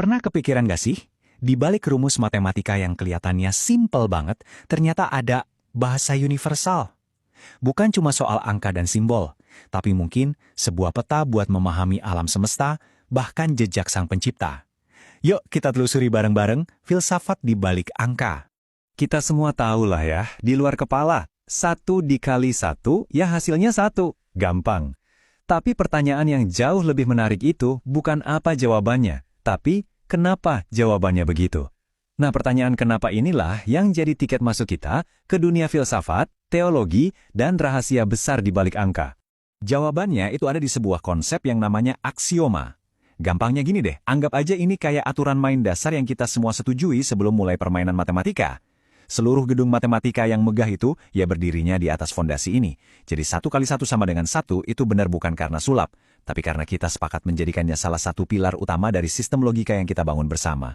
Pernah kepikiran gak sih? Di balik rumus matematika yang kelihatannya simpel banget, ternyata ada bahasa universal. Bukan cuma soal angka dan simbol, tapi mungkin sebuah peta buat memahami alam semesta, bahkan jejak sang pencipta. Yuk kita telusuri bareng-bareng filsafat di balik angka. Kita semua tahu lah ya, di luar kepala, 1 dikali 1, ya hasilnya 1. Gampang. Tapi pertanyaan yang jauh lebih menarik itu bukan apa jawabannya, tapi kenapa jawabannya begitu. Nah, pertanyaan kenapa inilah yang jadi tiket masuk kita ke dunia filsafat, teologi, dan rahasia besar di balik angka. Jawabannya itu ada di sebuah konsep yang namanya aksioma. Gampangnya gini deh, anggap aja ini kayak aturan main dasar yang kita semua setujui sebelum mulai permainan matematika. Seluruh gedung matematika yang megah itu ya berdirinya di atas fondasi ini. Jadi 1 kali 1 sama dengan 1 itu benar bukan karena sulap, tapi karena kita sepakat menjadikannya salah satu pilar utama dari sistem logika yang kita bangun bersama.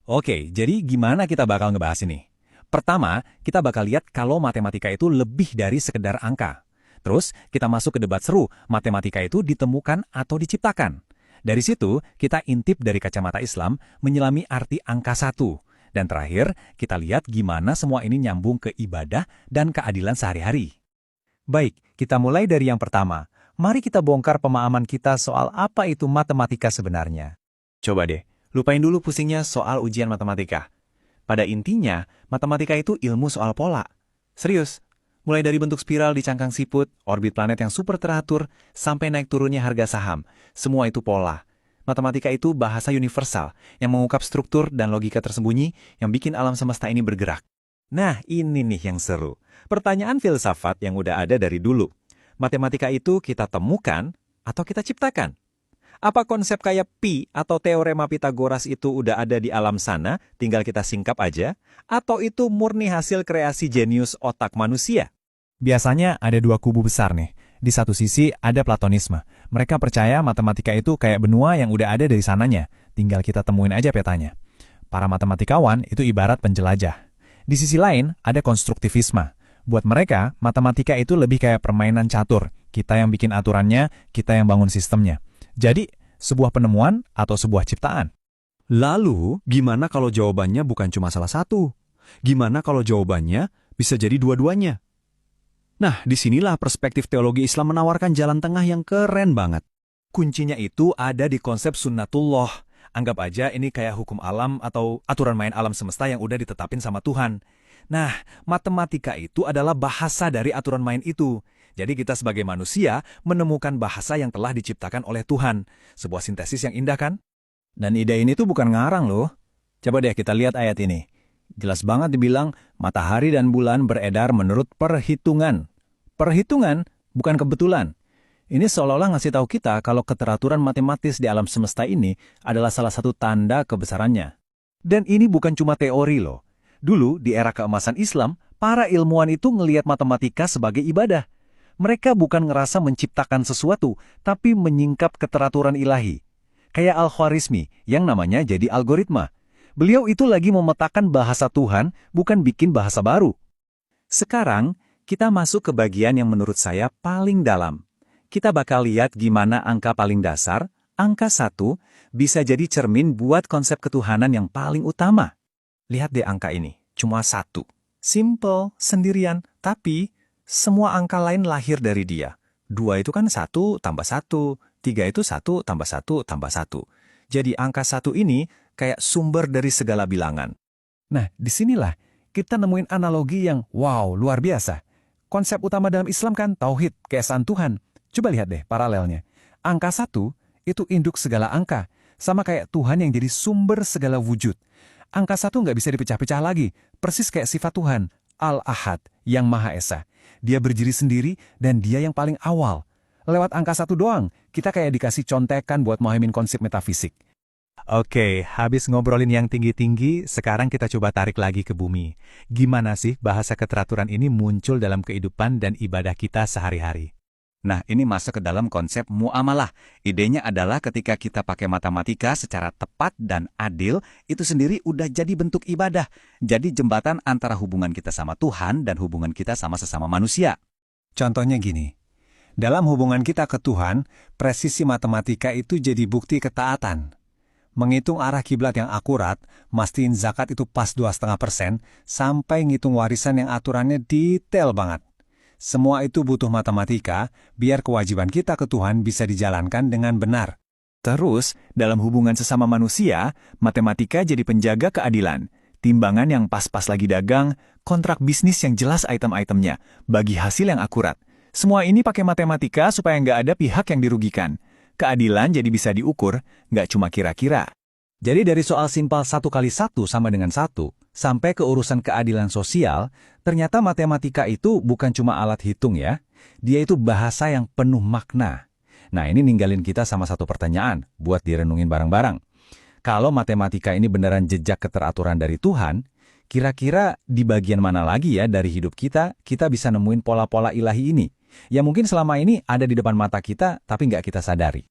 Oke, jadi gimana kita bakal ngebahas ini? Pertama, kita bakal lihat kalau matematika itu lebih dari sekedar angka. Terus, kita masuk ke debat seru, matematika itu ditemukan atau diciptakan. Dari situ, kita intip dari kacamata Islam menyelami arti angka 1. Dan terakhir, kita lihat gimana semua ini nyambung ke ibadah dan keadilan sehari-hari. Baik, kita mulai dari yang pertama. Mari kita bongkar pemahaman kita soal apa itu matematika sebenarnya. Coba deh, lupain dulu pusingnya soal ujian matematika. Pada intinya, matematika itu ilmu soal pola. Serius, mulai dari bentuk spiral di cangkang siput, orbit planet yang super teratur, sampai naik turunnya harga saham. Semua itu pola. Matematika itu bahasa universal yang mengungkap struktur dan logika tersembunyi yang bikin alam semesta ini bergerak. Nah, ini nih yang seru. Pertanyaan filsafat yang udah ada dari dulu. Matematika itu kita temukan atau kita ciptakan? Apa konsep kayak pi atau teorema Pitagoras itu udah ada di alam sana, tinggal kita singkap aja? Atau itu murni hasil kreasi jenius otak manusia? Biasanya ada dua kubu besar nih. Di satu sisi ada Platonisme. Mereka percaya matematika itu kayak benua yang udah ada dari sananya. Tinggal kita temuin aja petanya. Para matematikawan itu ibarat penjelajah. Di sisi lain ada konstruktivisme. Buat mereka, matematika itu lebih kayak permainan catur. Kita yang bikin aturannya, kita yang bangun sistemnya. Jadi, sebuah penemuan atau sebuah ciptaan. Lalu, gimana kalau jawabannya bukan cuma salah satu? Gimana kalau jawabannya bisa jadi dua-duanya? Nah, disinilah perspektif teologi Islam menawarkan jalan tengah yang keren banget. Kuncinya itu ada di konsep sunnatullah. Anggap aja ini kayak hukum alam atau aturan main alam semesta yang udah ditetapin sama Tuhan. Nah, matematika itu adalah bahasa dari aturan main itu. Jadi kita sebagai manusia menemukan bahasa yang telah diciptakan oleh Tuhan. Sebuah sintesis yang indah kan? Dan ide ini tuh bukan ngarang loh. Coba deh kita lihat ayat ini. Jelas banget dibilang matahari dan bulan beredar menurut perhitungan. Perhitungan, bukan kebetulan. Ini seolah-olah ngasih tahu kita kalau keteraturan matematis di alam semesta ini adalah salah satu tanda kebesarannya. Dan ini bukan cuma teori loh. Dulu, di era keemasan Islam, para ilmuwan itu ngelihat matematika sebagai ibadah. Mereka bukan ngerasa menciptakan sesuatu, tapi menyingkap keteraturan ilahi. Kayak Al-Khwarizmi, yang namanya jadi algoritma. Beliau itu lagi memetakan bahasa Tuhan, bukan bikin bahasa baru. Sekarang, kita masuk ke bagian yang menurut saya paling dalam. Kita bakal lihat gimana angka paling dasar, angka 1, bisa jadi cermin buat konsep ketuhanan yang paling utama. Lihat deh angka ini, cuma 1. Simple, sendirian, tapi semua angka lain lahir dari dia. 2 itu kan 1 tambah 1, 3 itu 1 tambah 1 tambah 1. Jadi angka 1 ini kayak sumber dari segala bilangan. Nah, disinilah kita nemuin analogi yang wow, luar biasa. Konsep utama dalam Islam kan tauhid, keesaan Tuhan. Coba lihat deh paralelnya. Angka 1 itu induk segala angka, sama kayak Tuhan yang jadi sumber segala wujud. Angka 1 nggak bisa dipecah-pecah lagi, persis kayak sifat Tuhan, Al-Ahad, yang Maha Esa. Dia berdiri sendiri dan dia yang paling awal. Lewat angka 1 doang, kita kayak dikasih contekan buat memahami konsep metafisik. Oke, habis ngobrolin yang tinggi-tinggi, sekarang kita coba tarik lagi ke bumi. Gimana sih bahasa keteraturan ini muncul dalam kehidupan dan ibadah kita sehari-hari? Nah, ini masuk ke dalam konsep muamalah. Idenya adalah ketika kita pakai matematika secara tepat dan adil, itu sendiri udah jadi bentuk ibadah. Jadi jembatan antara hubungan kita sama Tuhan dan hubungan kita sama sesama manusia. Contohnya gini, dalam hubungan kita ke Tuhan, presisi matematika itu jadi bukti ketaatan. Menghitung arah kiblat yang akurat, mastiin zakat itu pas 2,5%, sampai ngitung warisan yang aturannya detail banget. Semua itu butuh matematika, biar kewajiban kita ke Tuhan bisa dijalankan dengan benar. Terus, dalam hubungan sesama manusia, matematika jadi penjaga keadilan. Timbangan yang pas-pas lagi dagang, kontrak bisnis yang jelas item-itemnya, bagi hasil yang akurat. Semua ini pakai matematika supaya nggak ada pihak yang dirugikan. Keadilan jadi bisa diukur, nggak cuma kira-kira. Jadi dari soal simpel 1 kali 1 sama dengan 1, sampai ke urusan keadilan sosial, ternyata matematika itu bukan cuma alat hitung ya. Dia itu bahasa yang penuh makna. Nah ini ninggalin kita sama satu pertanyaan, buat direnungin bareng-bareng. Kalau matematika ini beneran jejak keteraturan dari Tuhan, kira-kira di bagian mana lagi ya dari hidup kita bisa nemuin pola-pola ilahi ini? Ya mungkin selama ini ada di depan mata kita, tapi nggak kita sadari.